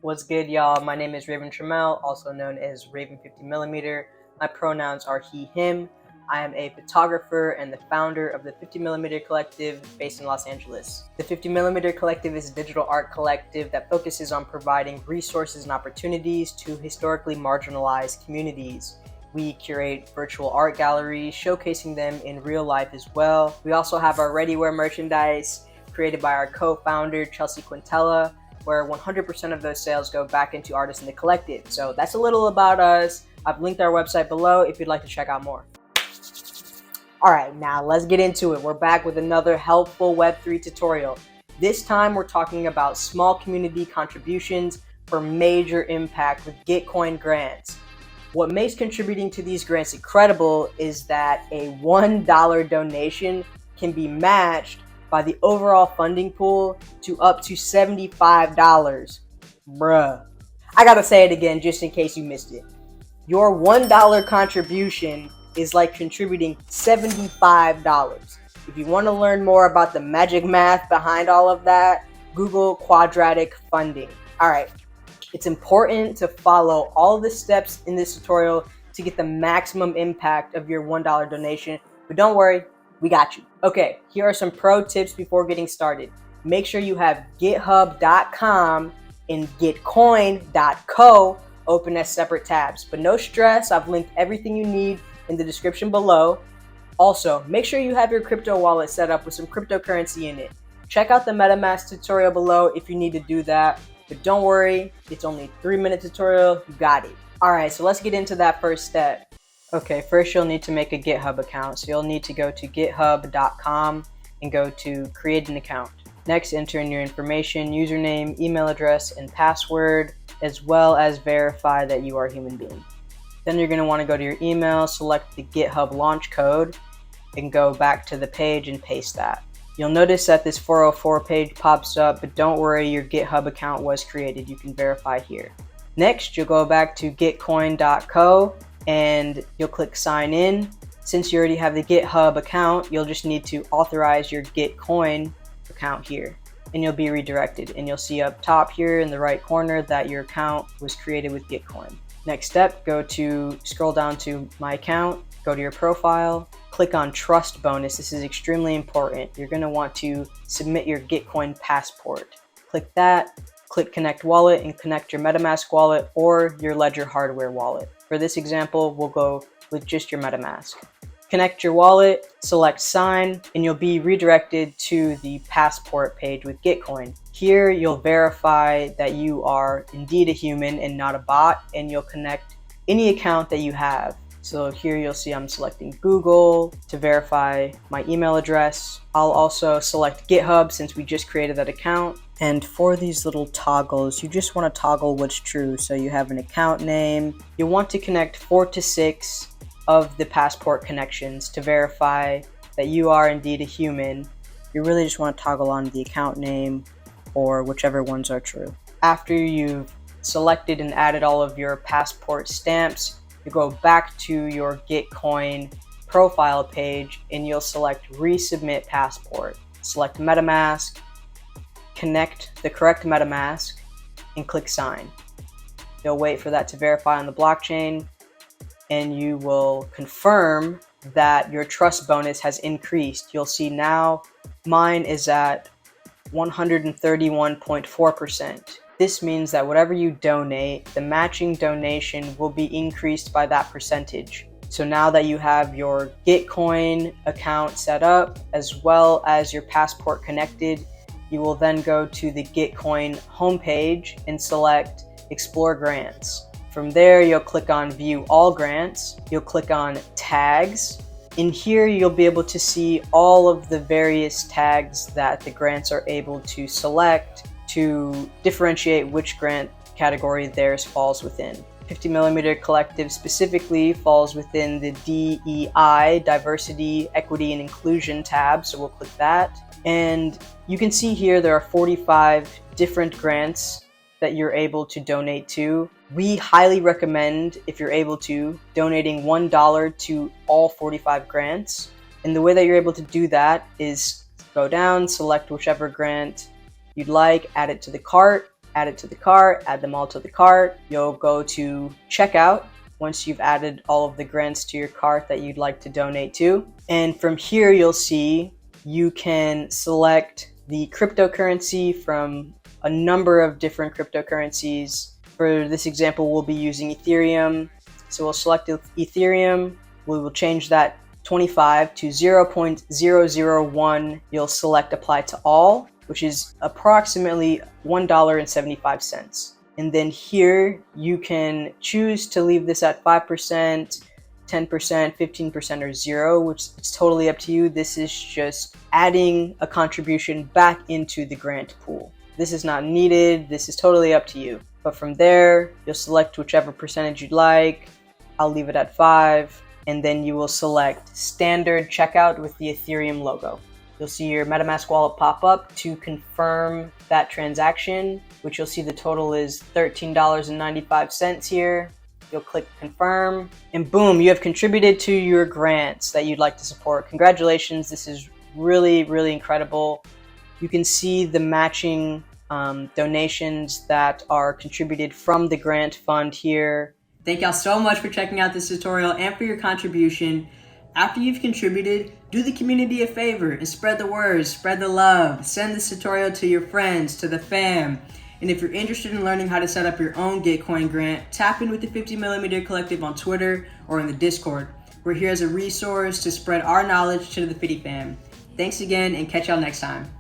What's good, y'all? My name is Raven Trammell, also known as Raven 50mm. My pronouns are he, him. I am a photographer and the founder of the 50mm Collective based in Los Angeles. The 50mm Collective is a digital art collective that focuses on providing resources and opportunities to historically marginalized communities. We curate virtual art galleries, showcasing them in real life as well. We also have our ready-wear merchandise created by our co-founder, Chelsea Quintella, where 100% of those sales go back into artists in the collective. So that's a little about us. I've linked our website below if you'd like to check out more. All right, now let's get into it. We're back with another helpful Web3 tutorial. This time we're talking about small community contributions for major impact with GitCoin grants. What makes contributing to these grants incredible is that a $1 donation can be matched by the overall funding pool to up to $75. Bruh. I gotta say it again just in case you missed it. Your $1 contribution is like contributing $75. If you want to learn more about the magic math behind all of that, Google quadratic funding. All right, it's important to follow all the steps in this tutorial to get the maximum impact of your $1 donation, but don't worry, we got you. Okay, here are some pro tips before getting started. Make sure you have github.com and gitcoin.co open as separate tabs, but no stress, I've linked everything you need in the description below. Also, make sure you have your crypto wallet set up with some cryptocurrency in it. Check out the MetaMask tutorial below if you need to do that, but don't worry, it's only a 3-minute tutorial, you got it. All right, so let's get into that first step. Okay, first you'll need to make a GitHub account. So you'll need to go to github.com and go to create an account. Next, enter in your information, username, email address, and password, as well as verify that you are a human being. Then you're gonna wanna go to your email, select the GitHub launch code, and go back to the page and paste that. You'll notice that this 404 page pops up, but don't worry, your GitHub account was created. You can verify here. Next, you'll go back to gitcoin.co and you'll click sign in. Since you already have the GitHub account, you'll just need to authorize your GitCoin account here and you'll be redirected. And you'll see up top here in the right corner that your account was created with GitCoin. Next step, scroll down to my account, go to your profile, click on trust bonus. This is extremely important. You're gonna want to submit your GitCoin passport. Click that, click connect wallet and connect your MetaMask wallet or your Ledger hardware wallet. For this example, we'll go with just your MetaMask. Connect your wallet, select sign, and you'll be redirected to the passport page with GitCoin. Here, you'll verify that you are indeed a human and not a bot, and you'll connect any account that you have. So here you'll see I'm selecting Google to verify my email address. I'll also select GitHub since we just created that account. And for these little toggles, you just want to toggle what's true. So you have an account name. You want to connect 4 to 6 of the passport connections to verify that you are indeed a human. You really just want to toggle on the account name or whichever ones are true. After you've selected and added all of your passport stamps, you go back to your GitCoin profile page and you'll select resubmit passport. Select MetaMask, connect the correct MetaMask, and click sign. You'll wait for that to verify on the blockchain and you will confirm that your trust bonus has increased. You'll see now mine is at 131.4%. This means that whatever you donate, the matching donation will be increased by that percentage. So now that you have your GitCoin account set up as well as your passport connected, you will then go to the GitCoin homepage and select Explore Grants. From there, you'll click on View All Grants. You'll click on Tags. In here, you'll be able to see all of the various tags that the grants are able to select to differentiate which grant category theirs falls within. 50mm Collective specifically falls within the DEI, Diversity, Equity, and Inclusion tab, so we'll click that. And you can see here there are 45 different grants that you're able to donate to. We highly recommend, if you're able to, donating $1 to all 45 grants. And the way that you're able to do that is go down, select whichever grant you'd like, add it to the cart, add it to the cart, add them all to the cart. You'll go to checkout once you've added all of the grants to your cart that you'd like to donate to. And from here, you'll see you can select the cryptocurrency from a number of different cryptocurrencies. For this example, we'll be using Ethereum. So we'll select Ethereum. We will change that 25 to 0.001. You'll select apply to all, which is approximately $1.75. And then here you can choose to leave this at 5%, 10%, 15%, or 0, which is totally up to you. This is just adding a contribution back into the grant pool. This is not needed. This is totally up to you. But from there, you'll select whichever percentage you'd like. I'll leave it at 5. And then you will select standard checkout with the Ethereum logo. You'll see your MetaMask wallet pop up to confirm that transaction, which you'll see the total is $13.95 here. You'll click confirm, and boom, you have contributed to your grants that you'd like to support. Congratulations, this is really, really incredible. You can see the matching donations that are contributed from the grant fund here. Thank y'all so much for checking out this tutorial and for your contribution. After you've contributed, do the community a favor and spread the word, spread the love. Send this tutorial to your friends, to the fam. And if you're interested in learning how to set up your own GitCoin grant, tap in with the 50mm Collective on Twitter or in the Discord. We're here as a resource to spread our knowledge to the 50 fam. Thanks again, and catch y'all next time.